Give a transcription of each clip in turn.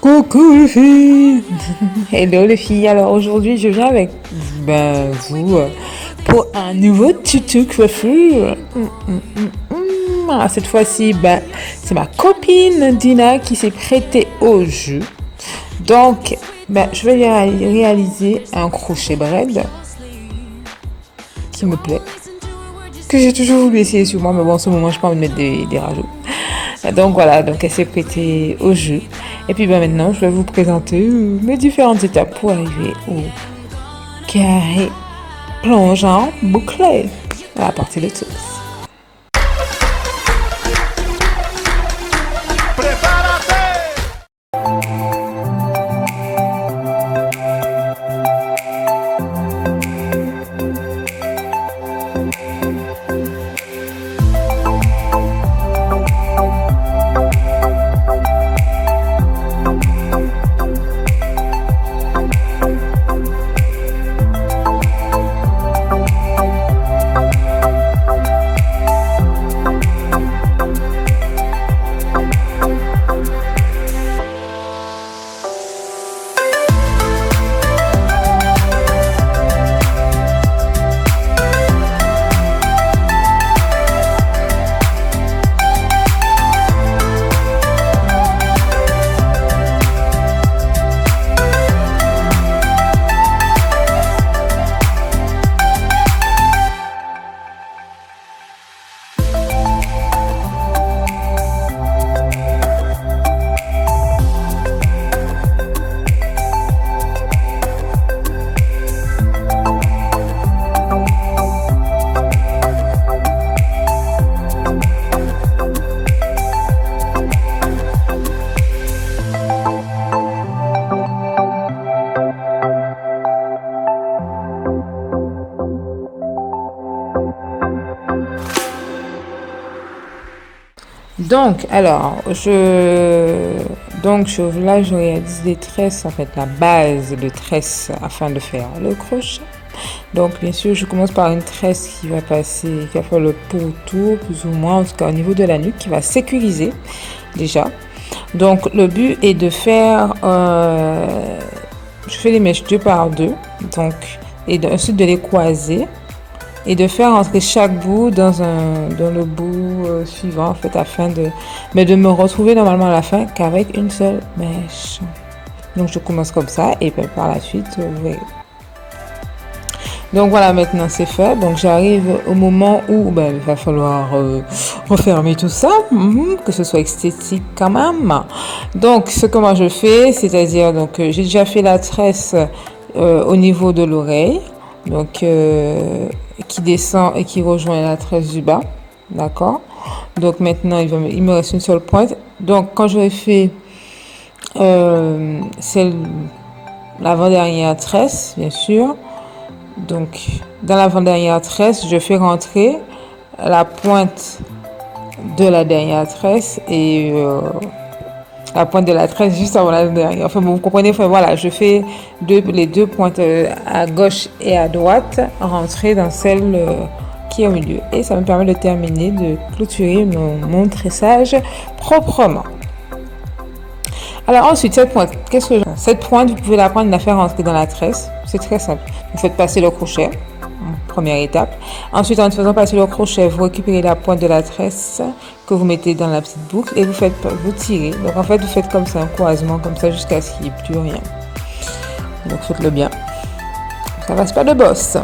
Coucou les filles. Hello les filles, alors aujourd'hui je viens avec vous pour un nouveau tuto coiffure. Cette fois-ci, c'est ma copine Dina qui s'est prêtée au jeu. Donc, je vais réaliser un crochet braid qui me plaît, que j'ai toujours voulu essayer sur moi, mais bon, en ce moment, je n'ai pas envie de mettre des rajouts. Donc voilà, donc elle s'est prêtée au jeu. Et puis maintenant, je vais vous présenter mes différentes étapes pour arriver au carré plongeant bouclé à la partie de tous. Donc, alors, là, je réalise des tresses, en fait, la base de tresses afin de faire le crochet. Donc, bien sûr, je commence par une tresse qui va faire le pourtour, plus ou moins, en tout cas au niveau de la nuque, qui va sécuriser déjà. Donc, le but est de faire, je fais les mèches 2 par 2, donc, et ensuite de les croiser. Et de faire entrer chaque bout dans le bout suivant, en fait, afin de me retrouver normalement à la fin qu'avec une seule mèche. Donc, je commence comme ça et puis par la suite, vous verrez. Donc, voilà, maintenant c'est fait. Donc, j'arrive au moment où il va falloir refermer tout ça, que ce soit esthétique quand même. Donc, ce que moi je fais, c'est-à-dire, donc, j'ai déjà fait la tresse au niveau de l'oreille. Donc, qui descend et qui rejoint la tresse du bas, d'accord. Donc maintenant il me reste une seule pointe. Donc quand j'aurai fait l'avant-dernière tresse, bien sûr, donc dans l'avant-dernière tresse je fais rentrer la pointe de la dernière tresse et la pointe de la tresse juste avant la dernière. Enfin, vous comprenez, voilà, je fais les deux pointes à gauche et à droite rentrer dans celle qui est au milieu. Et ça me permet de terminer, de clôturer mon tressage proprement. Alors ensuite, cette pointe, cette pointe, vous pouvez la prendre et la faire rentrer dans la tresse. C'est très simple. Vous faites passer le crochet. Première étape. Ensuite, en faisant passer le crochet, vous récupérez la pointe de la tresse que vous mettez dans la petite boucle et vous tirez. Donc en fait, vous faites comme ça, un croisement comme ça jusqu'à ce qu'il n'y ait plus rien. Donc faites-le bien. Ça passe pas de bosse.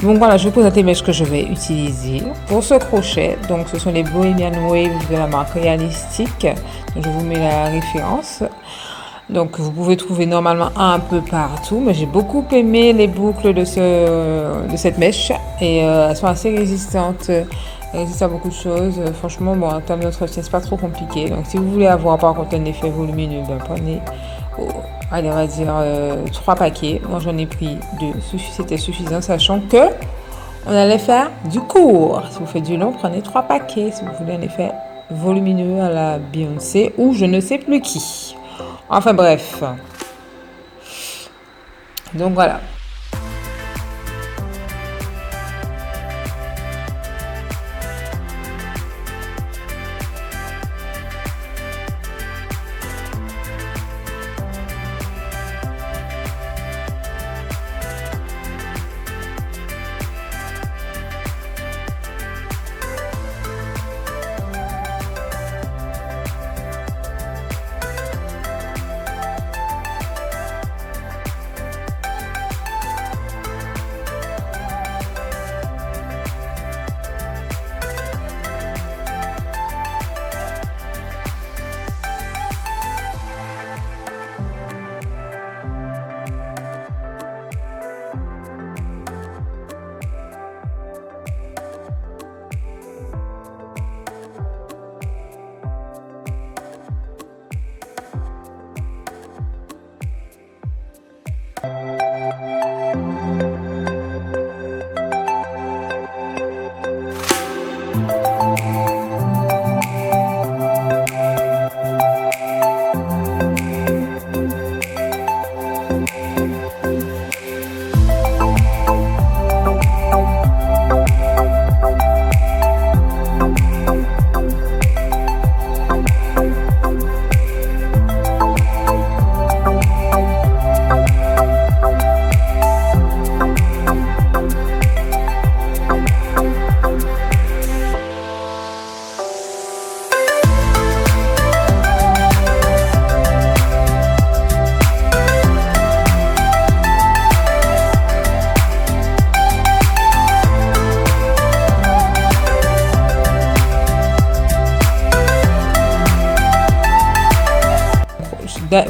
Donc voilà, je vais vous présenter les mèches que je vais utiliser pour ce crochet. Donc ce sont les Bohemian Waves de la marque Realistic. Donc, je vous mets la référence. Donc vous pouvez trouver normalement un peu partout, mais j'ai beaucoup aimé les boucles de cette mèche et elles sont assez résistantes, elles résistent à beaucoup de choses. Franchement, bon, en termes d'entretien, c'est pas trop compliqué. Donc si vous voulez avoir par contre un effet volumineux, prenez, allez, on va dire 3 paquets. Moi j'en ai pris 2, c'était suffisant, sachant que on allait faire du court. Si vous faites du long, prenez 3 paquets si vous voulez un effet volumineux à la Beyoncé ou je ne sais plus qui. Enfin bref. Donc voilà.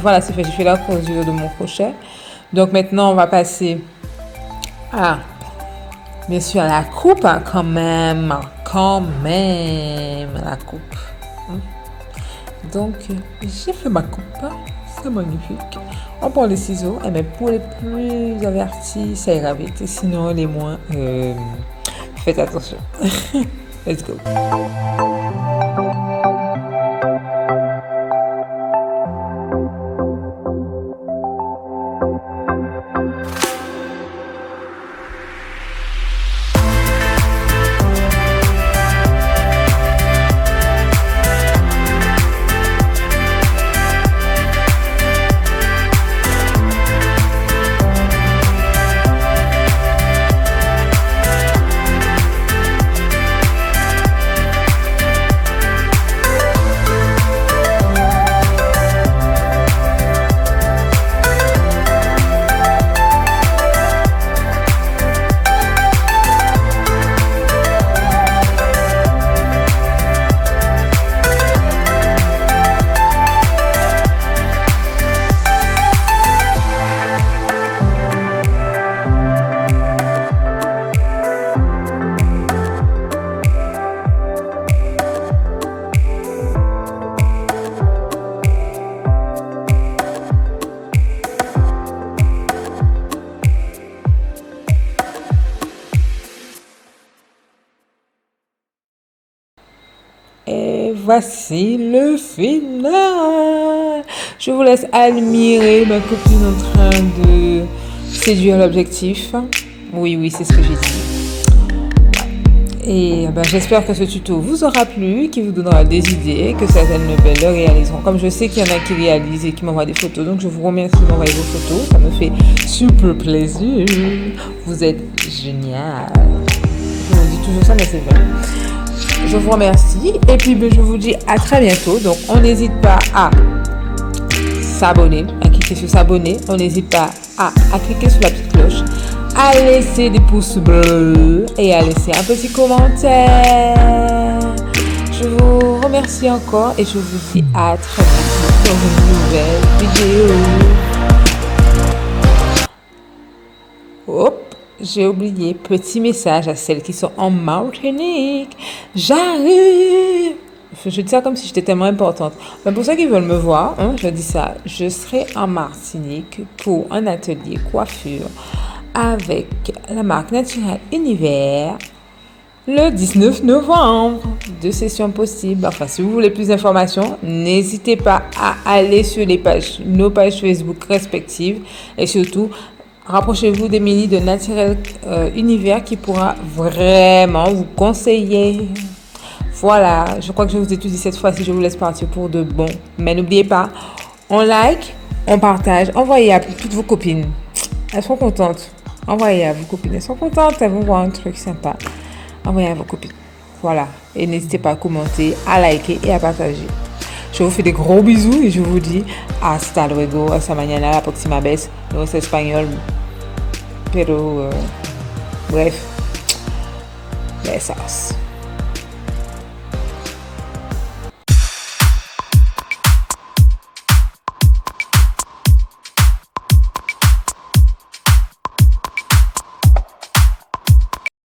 Voilà, c'est fait. J'ai fait la closure de mon crochet. Donc maintenant, on va passer à, bien sûr, à la coupe, hein, quand même, la coupe. Donc, j'ai fait ma coupe. C'est magnifique. On prend les ciseaux, mais pour les plus avertis, ça ira vite. Sinon, les moins, faites attention. Let's go. Et voici le final. Je vous laisse admirer ma copine en train de séduire l'objectif. Oui, c'est ce que j'ai dit. Et j'espère que ce tuto vous aura plu, qu'il vous donnera des idées, que certaines le réaliseront. Comme je sais qu'il y en a qui réalisent et qui m'envoient des photos, donc je vous remercie de m'envoyer vos photos. Ça me fait super plaisir. Vous êtes génial. Je me dis toujours ça, mais c'est vrai. Je vous remercie et puis je vous dis à très bientôt. Donc on n'hésite pas à s'abonner, à cliquer sur s'abonner. On n'hésite pas à cliquer sur la petite cloche, à laisser des pouces bleus et à laisser un petit commentaire. Je vous remercie encore et je vous dis à très bientôt pour une nouvelle vidéo. Hop! J'ai oublié, petit message à celles qui sont en Martinique. J'arrive! Je dis ça comme si j'étais tellement importante. Mais pour ceux qui veulent me voir, je dis ça. Je serai en Martinique pour un atelier coiffure avec la marque Naturelle Univers le 19 novembre. 2 sessions possibles. Enfin, si vous voulez plus d'informations, n'hésitez pas à aller sur nos pages Facebook respectives et surtout, rapprochez-vous d'Emilie de Naturelle Univers qui pourra vraiment vous conseiller. Voilà, je crois que je vous ai tout dit cette fois-ci, je vous laisse partir pour de bon. Mais n'oubliez pas, on like, on partage, envoyez à toutes vos copines. Elles seront contentes. Envoyez à vos copines, elles sont contentes, elles vont voir un truc sympa. Envoyez à vos copines. Voilà, et n'hésitez pas à commenter, à liker et à partager. Je vous fais des gros bisous et je vous dis hasta luego, hasta mañana, la próxima vez. No es español, pero bref, besos.